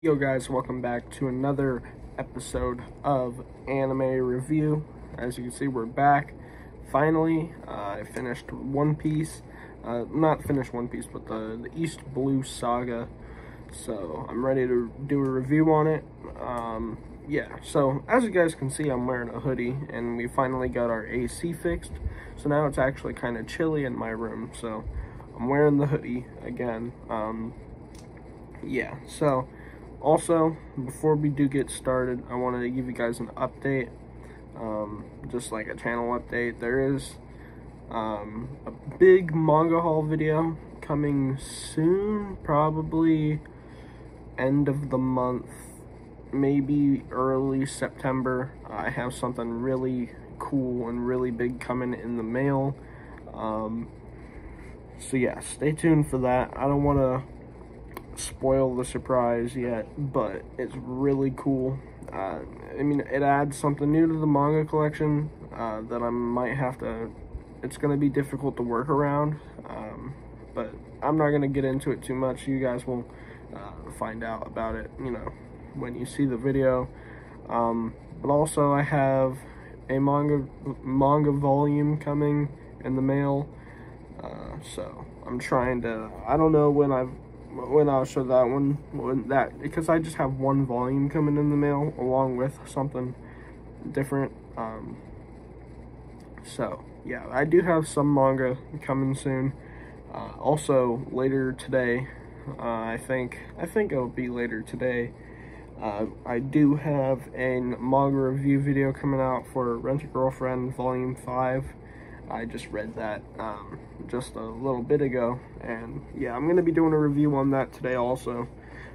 Yo guys, welcome back to another episode of Anime Review. As you can see, we're back. Finally, I finished One Piece. Not finished One Piece, but the East Blue Saga. So, I'm ready to do a review on it. Yeah, so as you guys can see, I'm wearing a hoodie, and we finally got our AC fixed. So now it's actually kind of chilly in my room, so I'm wearing the hoodie again. Yeah, so also, before we do get started, I wanted to give you guys an update, just like a channel update. There is a big manga haul video coming soon, probably end of the month, maybe early September. I have something really cool and really big coming in the mail. So yeah, stay tuned for that. I don't want to spoil the surprise yet, but it's really cool. I mean, it adds something new to the manga collection that I might have to, it's going to be difficult to work around, but I'm not going to get into it too much. You guys will find out about it, you know, when you see the video. But also I have a manga volume coming in the mail, so I'm trying to, I don't know when I'll show that one, because I just have one volume coming in the mail along with something different. So yeah, I do have some manga coming soon. Also later today, I think it'll be later today. I do have a manga review video coming out for Rent a Girlfriend Volume 5. I just read that just a little bit ago, and yeah, I'm going to be doing a review on that today also.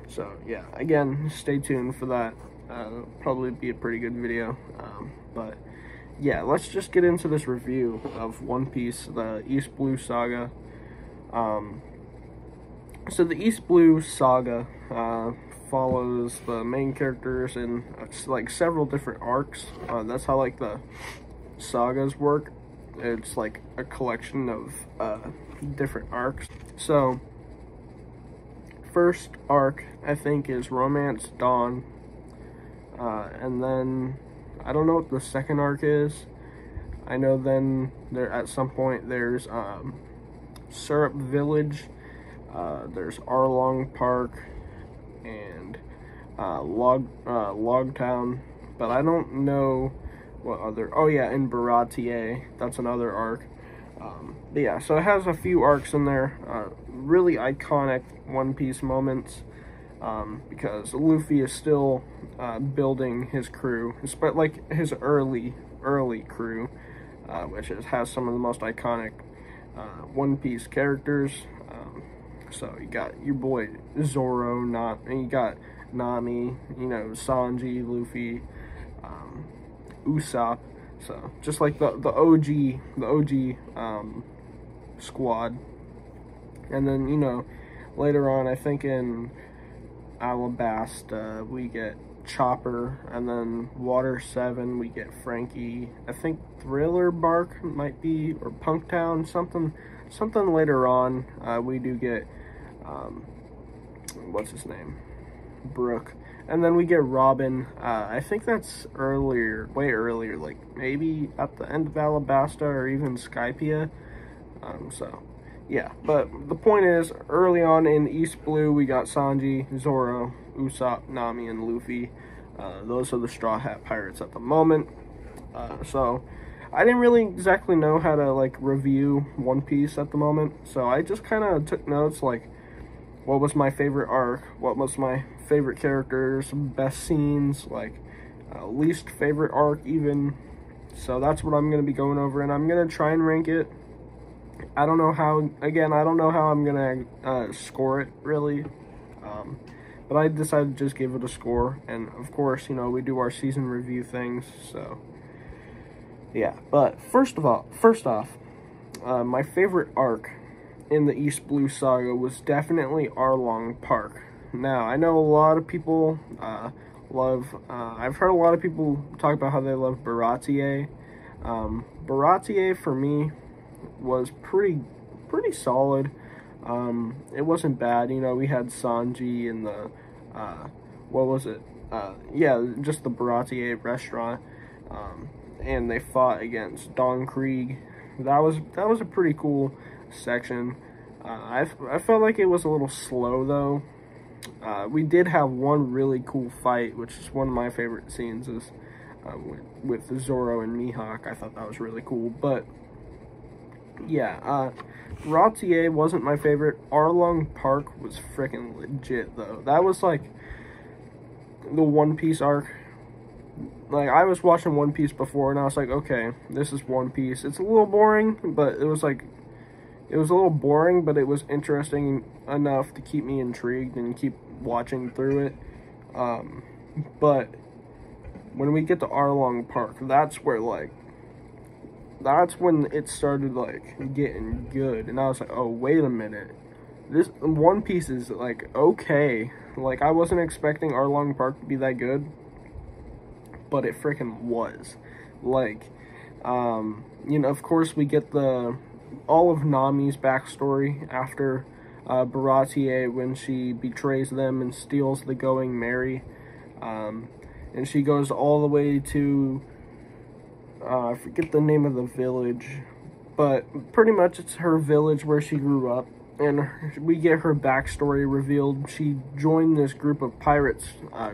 So yeah, again, stay tuned for that. It'll probably be a pretty good video. But yeah, let's just get into this review of One Piece, the East Blue Saga. So the East Blue Saga follows the main characters in like several different arcs. That's how like the sagas work. It's like a collection of different arcs. So first arc I think is Romance Dawn, and then I don't know what the second arc is. I know then there at some point there's Syrup Village, there's Arlong Park, and Log Town, but I don't know what other, oh yeah, in Baratier, that's another arc. But yeah, so it has a few arcs in there, really iconic One Piece moments, because Luffy is still building his crew, but like his early crew, which has some of the most iconic One Piece characters. So you got your boy Zoro, and you got Nami, you know, Sanji, Luffy, Usopp. So just like the OG squad. And then, you know, later on, I think in Alabasta we get Chopper, and then Water 7 we get Frankie. I think Thriller Bark might be, or Punktown, something later on. We do get what's his name, Brook. And then we get Robin. I think that's earlier, way earlier, like maybe at the end of Alabasta or even Skypiea. So yeah, but the point is, early on in East Blue, we got Sanji, Zoro, Usopp, Nami, and Luffy. Those are the Straw Hat Pirates at the moment. So I didn't really exactly know how to like review One Piece at the moment, so I just kind of took notes, like what was my favorite arc, what was my favorite characters, best scenes, like least favorite arc even. So that's what I'm going to be going over, and I'm going to try and rank it. I don't know how, again, I don't know how I'm going to score it really, but I decided to just give it a score. And of course, you know, we do our season review things, so yeah. But first off, my favorite arc in the East Blue Saga was definitely Arlong Park. Now, I know a lot of people I've heard a lot of people talk about how they love Baratier. Baratier for me was pretty solid. It wasn't bad. You know, we had Sanji and the what was it? Yeah, just the Baratier restaurant, and they fought against Don Krieg. That was a pretty cool section. I felt like it was a little slow though. We did have one really cool fight, which is one of my favorite scenes, is with Zoro and Mihawk. I thought that was really cool. But yeah, Baratier wasn't my favorite. Arlong Park was freaking legit though. That was like the One Piece arc. Like, I was watching One Piece before and I was like, okay, this is One Piece. It's a little boring, but it was like, it was a little boring, but it was interesting enough to keep me intrigued and keep watching through it. But when we get to Arlong Park, that's where, like, that's when it started, like, getting good. And I was like, oh, wait a minute. This One Piece is, like, okay. Like, I wasn't expecting Arlong Park to be that good, but it freaking was. Like, you know, of course, we get all of Nami's backstory after Baratier, when she betrays them and steals the Going Merry. And she goes all the way to, I forget the name of the village, but pretty much it's her village where she grew up. And we get her backstory revealed. She joined this group of pirates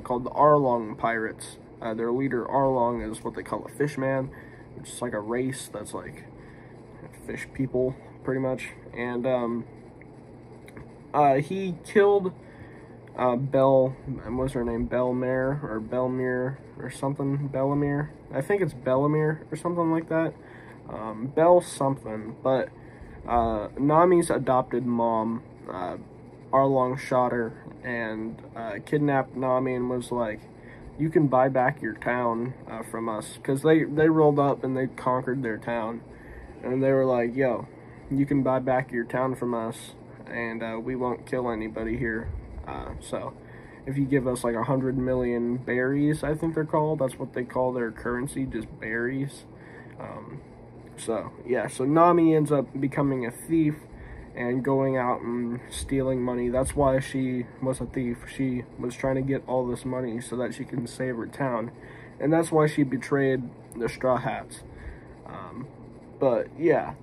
called the Arlong Pirates. Their leader, Arlong, is what they call a fishman, which is like a race that's like fish people, pretty much. And he killed what's her name? Belmere or Belmere or something. Bellamere. I think it's Bellamere or something like that. Bell something. But Nami's adopted mom, Arlong, shot her and kidnapped Nami and was like, you can buy back your town from us. Because they rolled up and they conquered their town. And they were like, yo, you can buy back your town from us, and we won't kill anybody here. So if you give us like 100 million berries, I think they're called. That's what they call their currency, just berries. So yeah, so Nami ends up becoming a thief and going out and stealing money. That's why she was a thief. She was trying to get all this money so that she can save her town. And that's why she betrayed the Straw Hats. But yeah,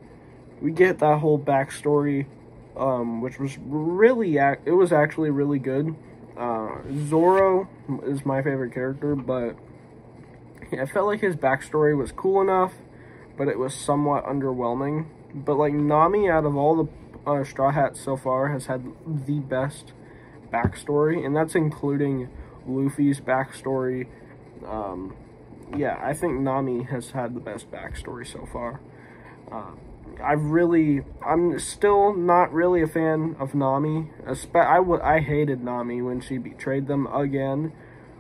we get that whole backstory, which was really, it was actually really good. Zoro is my favorite character, but I felt like his backstory was cool enough, but it was somewhat underwhelming. But like, Nami, out of all the Straw Hats so far, has had the best backstory, and that's including Luffy's backstory. Yeah, I think Nami has had the best backstory so far. I'm still not really a fan of Nami. I hated Nami when she betrayed them again.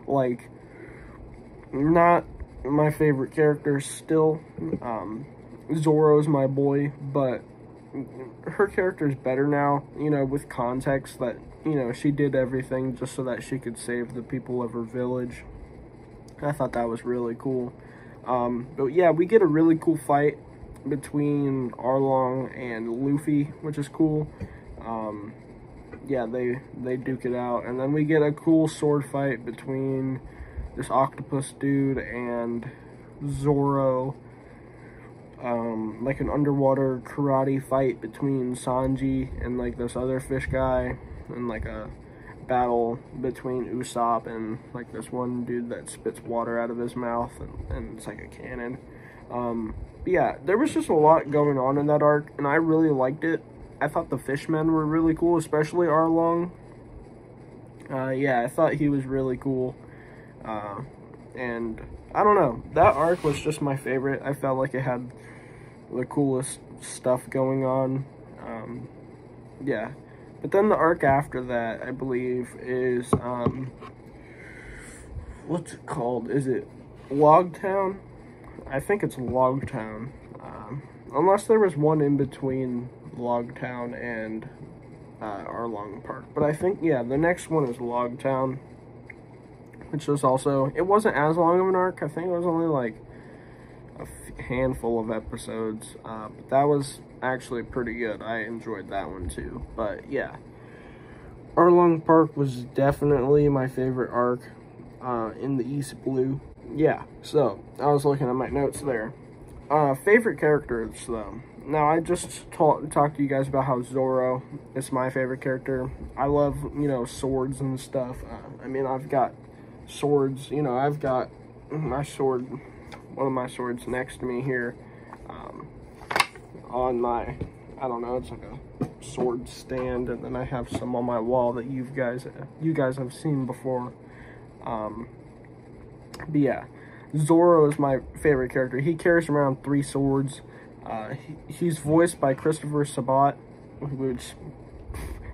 Like, not my favorite character still. Zoro's my boy, but her character's better now, you know, with context that, you know, she did everything just so that she could save the people of her village. I thought that was really cool. But yeah, we get a really cool fight between Arlong and Luffy, which is cool. Yeah, they duke it out, and then we get a cool sword fight between this octopus dude and Zoro. Like an underwater karate fight between Sanji and like this other fish guy, and like a battle between Usopp and like this one dude that spits water out of his mouth, and it's like a cannon. But yeah, there was just a lot going on in that arc, and I really liked it. I thought the fishmen were really cool, especially Arlong. Yeah, I thought he was really cool. And I don't know, that arc was just my favorite. I felt like it had the coolest stuff going on. Yeah, but then the arc after that, I believe, is what's it called? Is it Logtown? I think it's Logtown, unless there was one in between Logtown and Arlong Park. But I think, yeah, the next one is Logtown, which was also, it wasn't as long of an arc. I think it was only like a handful of episodes, but that was actually pretty good. I enjoyed that one too. But yeah, Arlong Park was definitely my favorite arc in the East Blue. Yeah, so I was looking at my notes there. Favorite characters, though. Now, I just talked to you guys about how Zoro is my favorite character. I love, you know, swords and stuff. I mean, I've got swords, you know, I've got my sword, one of my swords next to me here, on my, I don't know, it's like a sword stand, and then I have some on my wall that you guys have seen before. But yeah, Zoro is my favorite character. He carries around 3 swords. He's voiced by Christopher Sabat, which,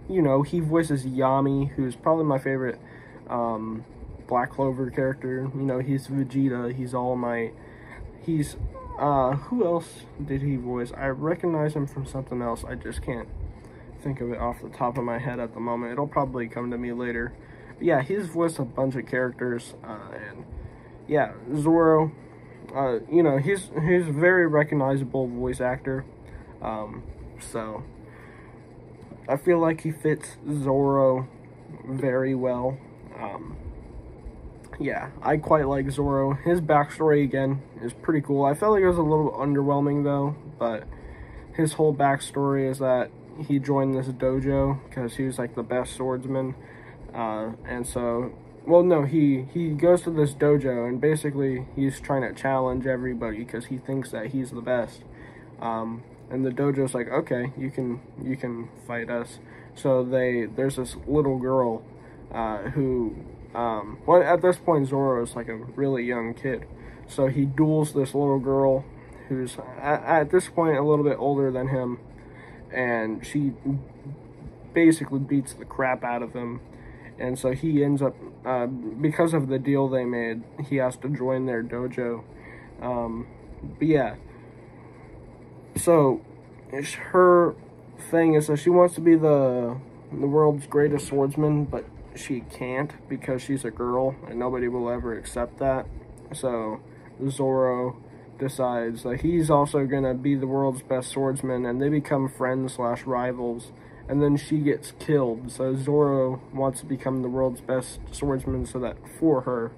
you know, he voices Yami, who's probably my favorite Black Clover character. You know, he's Vegeta, he's All Might. He's, who else did he voice? I recognize him from something else. I just can't think of it off the top of my head at the moment. It'll probably come to me later. But yeah, he's voiced a bunch of characters, and yeah, Zoro, you know, he's a very recognizable voice actor, so I feel like he fits Zoro very well. Yeah, I quite like Zoro. His backstory, again, is pretty cool. I felt like it was a little underwhelming, though, but his whole backstory is that he joined this dojo because he was, like, the best swordsman, and so, well, no, he goes to this dojo, and basically he's trying to challenge everybody because he thinks that he's the best, and the dojo's like, okay, you can fight us. So there's this little girl, who, well, at this point, Zoro is like a really young kid. So he duels this little girl who's, at this point, a little bit older than him. And she basically beats the crap out of him. And so he ends up, because of the deal they made, he has to join their dojo. But yeah. So, her thing is that she wants to be the world's greatest swordsman, but she can't because she's a girl and nobody will ever accept that. So Zoro decides that he's also gonna be the world's best swordsman, and they become friends / rivals, and then she gets killed. So Zoro wants to become the world's best swordsman so that for her,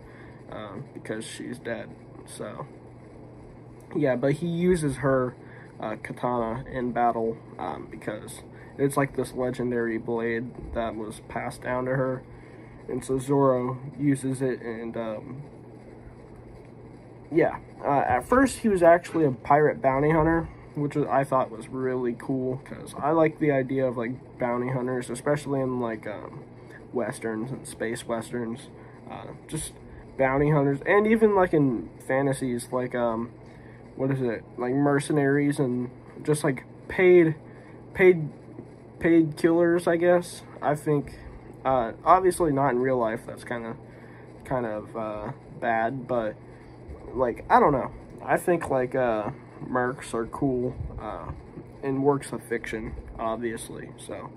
because she's dead. So yeah, but he uses her katana in battle, because it's like this legendary blade that was passed down to her, and so Zoro uses it. And yeah, at first he was actually a pirate bounty hunter, which I thought was really cool, because I like the idea of like bounty hunters, especially in like westerns and space westerns, just bounty hunters, and even like in fantasies, like what is it, like mercenaries and just like paid killers, I guess. I think, obviously not in real life, that's kind of bad, but like, I don't know, I think like mercs are cool in works of fiction, obviously. So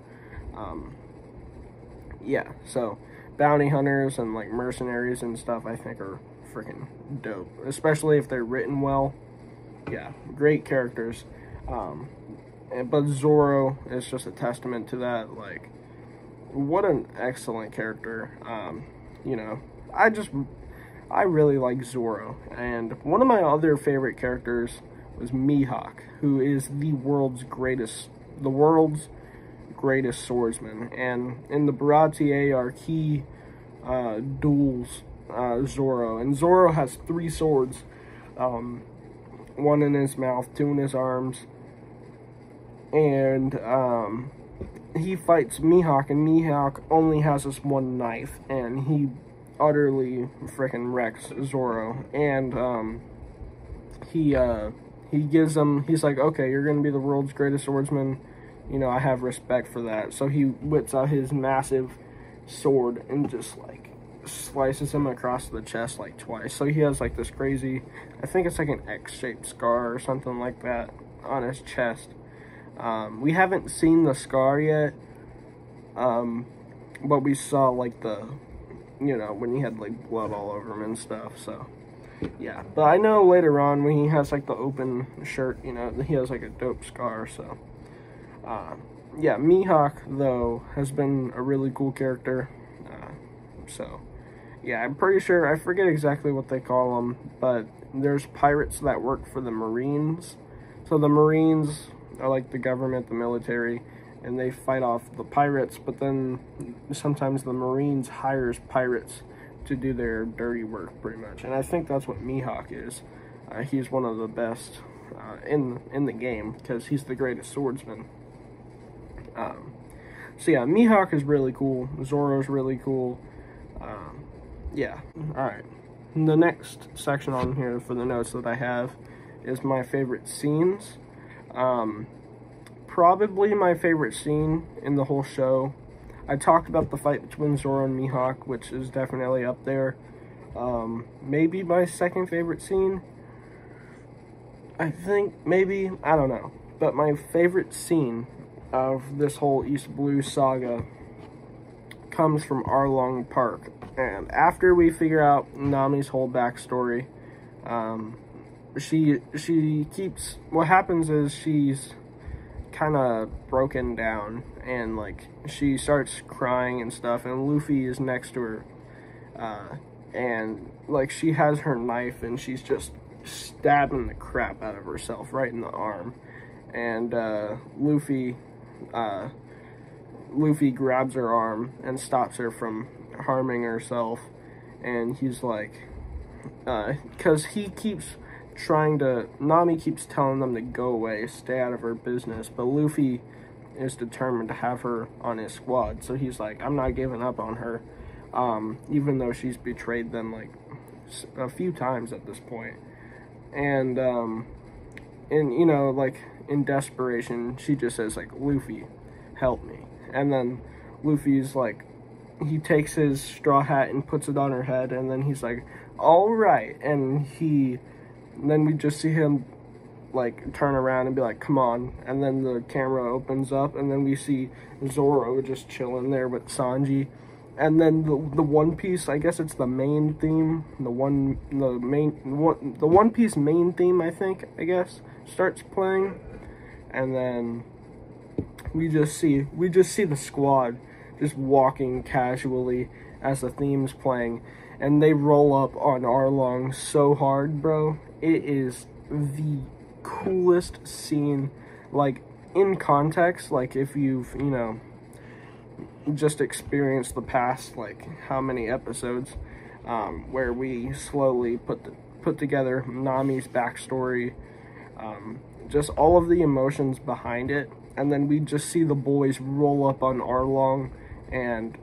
yeah, so bounty hunters and like mercenaries and stuff, I think are freaking dope, especially if they're written well. Yeah, great characters. But Zoro is just a testament to that. Like, what an excellent character. You know, I really like Zoro. And one of my other favorite characters was Mihawk, who is the world's greatest swordsman. And in the Baratie arc, he duels Zoro. And Zoro has 3 swords. One in his mouth, 2 in his arms, and he fights Mihawk, and Mihawk only has this 1 knife, and he utterly freaking wrecks Zoro. And he gives him, he's like, okay, you're gonna be the world's greatest swordsman, you know, I have respect for that. So he whips out his massive sword and just like slices him across the chest like twice. So he has like this crazy, I think it's like an X-shaped scar or something like that on his chest. We haven't seen the scar yet, but we saw like the, you know, when he had like blood all over him and stuff. So yeah, but I know later on when he has like the open shirt, you know, he has like a dope scar. So yeah, Mihawk, though, has been a really cool character. So, yeah, I'm pretty sure, I forget exactly what they call them, but there's pirates that work for the Marines. So the Marines are like the government, the military, and they fight off the pirates, but then sometimes the Marines hires pirates to do their dirty work, pretty much. And I think that's what Mihawk is. He's one of the best in the game, because he's the greatest swordsman. So yeah, Mihawk is really cool. Zoro's really cool. Yeah, alright. The next section on here for the notes that I have is my favorite scenes. Probably my favorite scene in the whole show. I talked about the fight between Zoro and Mihawk, which is definitely up there. Maybe my second favorite scene. I think, maybe, I don't know. But my favorite scene of this whole East Blue saga comes from Arlong Park. And after we figure out Nami's whole backstory, she keeps, what happens is she's kind of broken down, and like she starts crying and stuff, and Luffy is next to her, and like she has her knife and she's just stabbing the crap out of herself right in the arm, and Luffy grabs her arm and stops her from harming herself. And he's like, because he keeps trying to, Nami keeps telling them to go away, stay out of her business, but Luffy is determined to have her on his squad. So he's like, I'm not giving up on her, even though she's betrayed them like a few times at this point. And you know, like in desperation, she just says like, Luffy, help me. And then Luffy's like, he takes his straw hat and puts it on her head, and then he's like, all right. And then we just see him like turn around and be like, come on. And then the camera opens up, and then we see Zoro just chilling there with Sanji. And then the One Piece, I guess it's the main theme, the One Piece main theme, I guess, starts playing. And then we just see the squad just walking casually as the theme's playing, and they roll up on Arlong so hard, bro. It is the coolest scene, like in context, like if you've, you know, just experienced the past, like how many episodes where we slowly put together Nami's backstory, just all of the emotions behind it, and then we just see the boys roll up on Arlong. And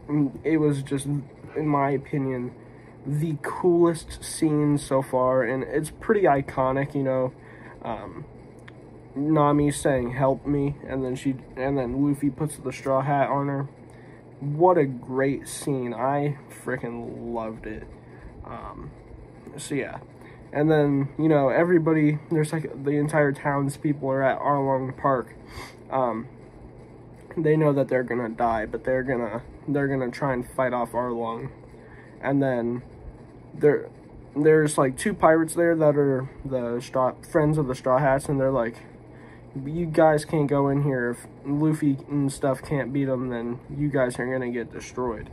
it was just, in my opinion, the coolest scene so far, and it's pretty iconic, you know. Nami saying "help me," and then Luffy puts the straw hat on her. What a great scene! I freaking loved it. So yeah, and then, you know, everybody, there's like the entire townspeople are at Arlong Park. They know that they're gonna die, but they're gonna try and fight off Arlong. And then there's like two pirates there that are the friends of the Straw Hats, and they're like, you guys can't go in here. If Luffy and stuff can't beat them, then you guys are gonna get destroyed.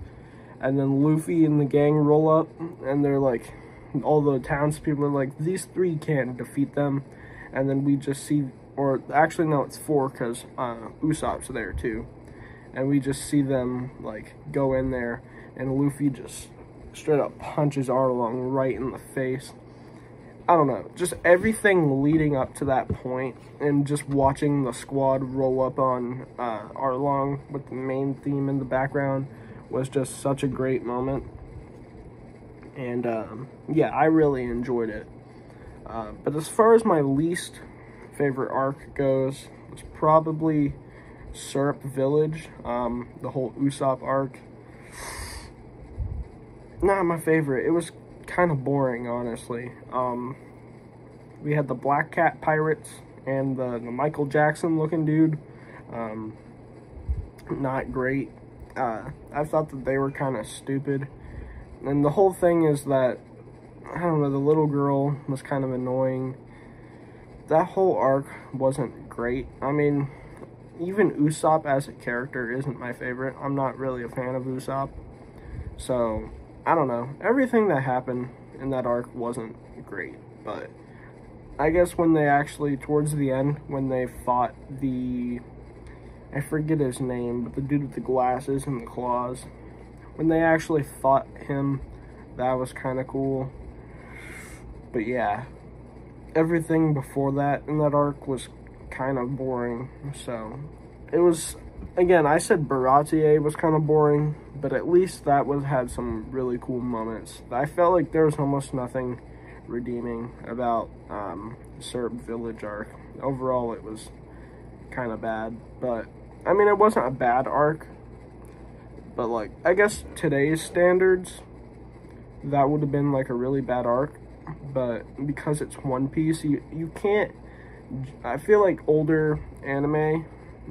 And then Luffy and the gang roll up, and they're like, all the townspeople are like, these three can't defeat them. And then we just see, or actually no, it's four, because Usopp's there too. And we just see them like go in there, and Luffy just straight up punches Arlong right in the face. I don't know, just everything leading up to that point, and just watching the squad roll up on Arlong with the main theme in the background was just such a great moment. And yeah, I really enjoyed it. But as far as my least favorite arc goes, it's probably Syrup Village, the whole Usopp arc. Not my favorite. It was kind of boring, honestly. We had the Black Cat pirates and the Michael Jackson looking dude. Not great. I thought that they were kind of stupid. And the whole thing is that, I don't know, the little girl was kind of annoying. That whole arc wasn't great. I mean, even Usopp as a character isn't my favorite. I'm not really a fan of Usopp. So, I don't know. Everything that happened in that arc wasn't great. But I guess when they actually, towards the end, when they fought the, I forget his name, but the dude with the glasses and the claws, when they actually fought him, that was kind of cool. But yeah, everything before that in that arc was kind of boring. So it was, again, I said Baratier was kind of boring, but at least that had some really cool moments. I felt like there was almost nothing redeeming about Syrup Village arc. Overall, it was kind of bad, but I mean, it wasn't a bad arc, but like, I guess today's standards, that would have been like a really bad arc. But because it's One Piece, you can't, I feel like older anime,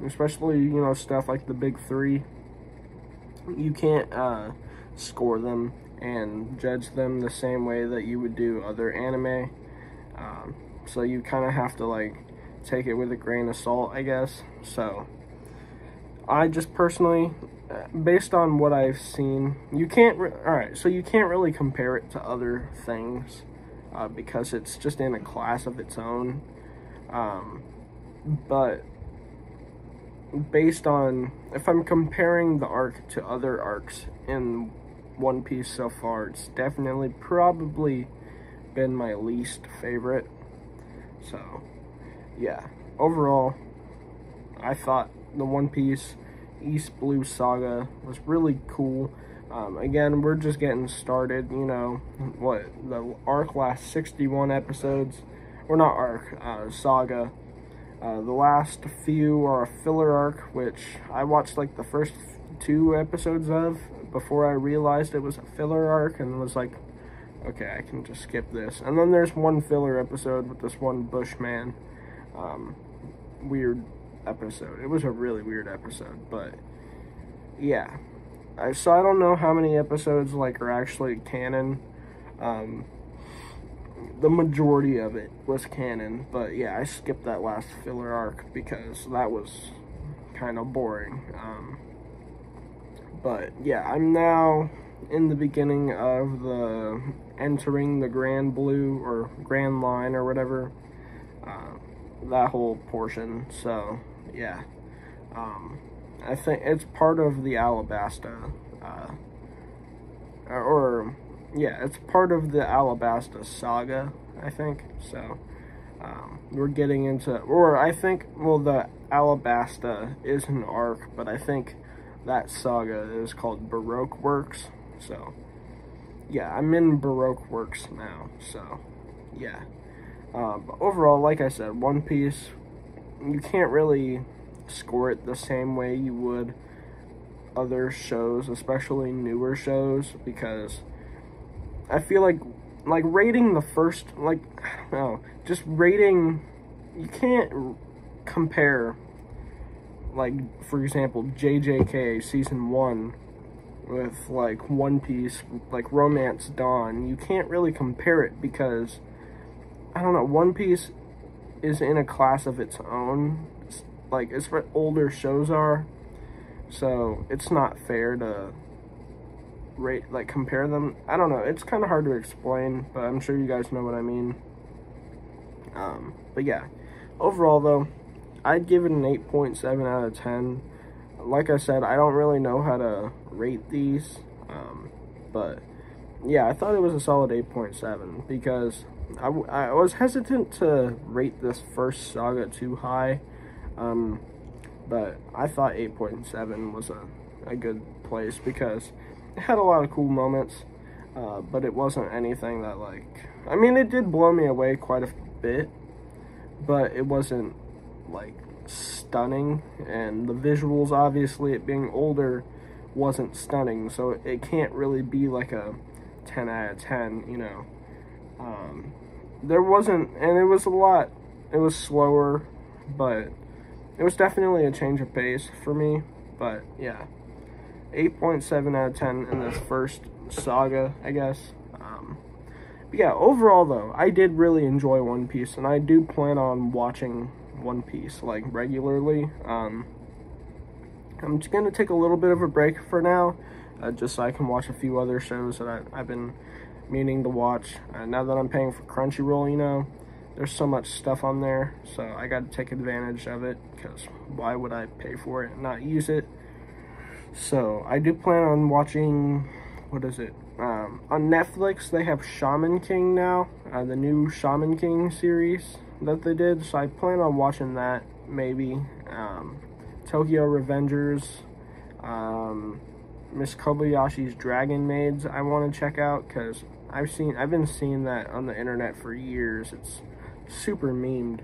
especially, you know, stuff like the big three, you can't score them and judge them the same way that you would do other anime. So you kind of have to like take it with a grain of salt, I guess. So I just personally, based on what I've seen, you can't, alright, so you can't really compare it to other things. Because it's just in a class of its own. But based on, if I'm comparing the arc to other arcs in One Piece so far, it's definitely probably been my least favorite. So yeah, overall, I thought the One Piece East Blue Saga was really cool. Again, we're just getting started, you know, what, the arc lasts 61 episodes, or not arc, Saga. The last few are a filler arc, which I watched like the first 2 episodes of before I realized it was a filler arc, and was like, okay, I can just skip this. And then there's one filler episode with this one Bushman, weird episode. It was a really weird episode, but yeah. So I don't know how many episodes like are actually canon. The majority of it was canon, but yeah, I skipped that last filler arc because that was kind of boring. But yeah, I'm now in the beginning of the entering the Grand Blue or Grand Line or whatever, that whole portion. So yeah. I think it's part of the Alabasta, it's part of the Alabasta saga, I think. So, we're getting into, or I think, well, the Alabasta is an arc, but I think that saga is called Baroque Works. So, yeah, I'm in Baroque Works now. So, yeah. But overall, like I said, One Piece, you can't really score it the same way you would other shows, especially newer shows, because I feel like rating the first, like, I don't know, just rating, you can't compare, like, for example, JJK Season 1 with, like, One Piece, like, Romance Dawn. You can't really compare it because, I don't know, One Piece is in a class of its own. Like, it's what older shows are, so it's not fair to rate, like, compare them. I don't know, it's kind of hard to explain, but I'm sure you guys know what I mean. But yeah, overall though, I'd give it an 8.7 out of 10. Like I said, I don't really know how to rate these, but yeah, I thought it was a solid 8.7 because I was hesitant to rate this first saga too high. But I thought 8.7 was a good place because it had a lot of cool moments, but it wasn't anything that, like, I mean, it did blow me away quite a bit, but it wasn't, like, stunning, and the visuals, obviously, it being older, wasn't stunning, so it can't really be, like, a 10 out of 10, you know. There wasn't, and it was slower, but it was definitely a change of pace for me. But yeah, 8.7 out of 10 in this first saga, I guess. But yeah, overall though, I did really enjoy One Piece, and I do plan on watching One Piece, like, regularly. I'm just going to take a little bit of a break for now, just so I can watch a few other shows that I've been meaning to watch. Now that I'm paying for Crunchyroll, you know, there's so much stuff on there, so I got to take advantage of it, because why would I pay for it and not use it? So I do plan on watching, what is it? On Netflix, they have Shaman King now, the new Shaman King series that they did, so I plan on watching that, maybe. Tokyo Revengers, Miss Kobayashi's Dragon Maids I want to check out, because I've been seeing that on the internet for years. It's super memed.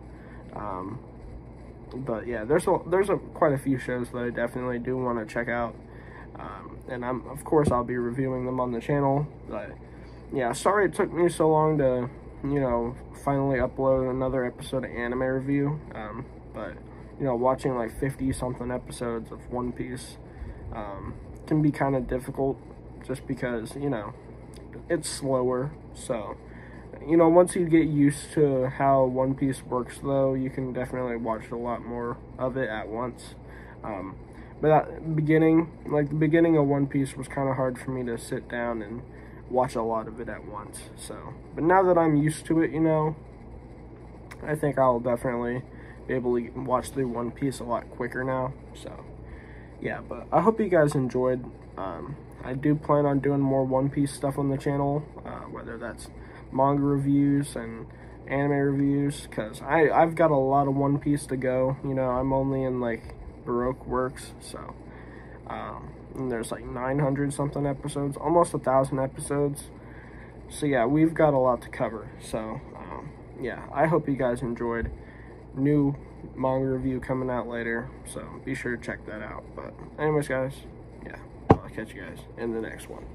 But yeah, there's quite a few shows that I definitely do want to check out. And of course I'll be reviewing them on the channel. But yeah, sorry it took me so long to, you know, finally upload another episode of anime review. But you know, watching like 50 something episodes of One Piece can be kind of difficult, just because, you know, it's slower. So, you know, once you get used to how One Piece works, though, you can definitely watch a lot more of it at once. But at the beginning of One Piece was kind of hard for me to sit down and watch a lot of it at once. So, but now that I'm used to it, you know, I think I'll definitely be able to watch through One Piece a lot quicker now. So, yeah, but I hope you guys enjoyed. I do plan on doing more One Piece stuff on the channel, whether that's manga reviews and anime reviews, because I've got a lot of One Piece to go. You know, I'm only in like Baroque Works, so and there's like 900 something episodes, almost 1,000 episodes. So yeah, we've got a lot to cover. So yeah, I hope you guys enjoyed. New manga review coming out later, so be sure to check that out. But anyways, guys, yeah, I'll catch you guys in the next one.